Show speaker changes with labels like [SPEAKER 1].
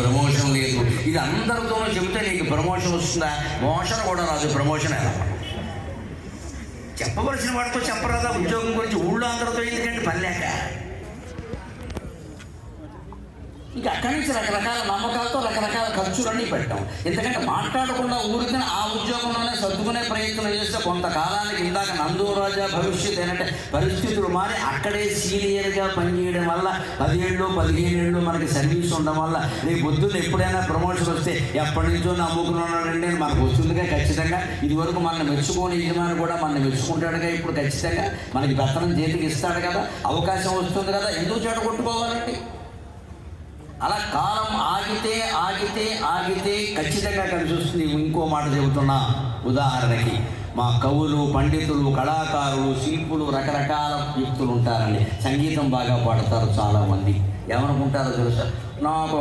[SPEAKER 1] Promotion లేదు. ఇది అందరితోనూ చెబితే నీకు ప్రమోషన్ వస్తుందా? మోషన్ కూడా రాదు, ప్రమోషన్ ఎలా? చెప్పవలసిన వాడితో చెప్పరాదా ఉద్యోగం గురించి? ఊళ్ళో అందరితో ఎందుకంటే పని లేక. ఇంకా అక్కడి నుంచి రకరకాల నమ్మకాలతో రకరకాల ఖర్చులన్నీ పెట్టాం. ఎందుకంటే మాట్లాడకుండా ఊరికి ఆ ఉద్యోగంలోనే సర్దుకునే ప్రయత్నం చేస్తే కొంతకాలానికి ఇందాక నందూరాజా భవిష్యత్ ఏంటంటే పరిస్థితులు మారి అక్కడే సీనియర్గా పనిచేయడం వల్ల 10 ఏళ్ళు 15 ఏళ్ళు మనకి సర్వీస్ ఉండడం వల్ల రేపు పొద్దున్న ఎప్పుడైనా ప్రమోషన్ వస్తే ఎప్పటి నుంచో నమ్ముకున్నాడండి మనకు వస్తుందిగా ఖచ్చితంగా. ఇదివరకు మనల్ని మెచ్చుకోని యజమాని కూడా మనల్ని మెచ్చుకుంటాడుగా, ఇప్పుడు ఖచ్చితంగా మనకి వేతనం చేతికి ఇస్తాడు కదా, అవకాశం వస్తుంది కదా, ఎందుకు చెడగొట్టుకోవాలండి? అలా కాలం ఆగితే ఆగితే ఆగితే ఖచ్చితంగా కలిసి వస్తుంది. ఇంకో మాట చెబుతున్నా, ఉదాహరణకి మా కవులు, పండితులు, కళాకారులు, శిల్పులు, రకరకాల వ్యక్తులు ఉంటారండి. సంగీతం బాగా పాడతారు చాలామంది. ఏమనుకుంటారో తెలుసా? నాకు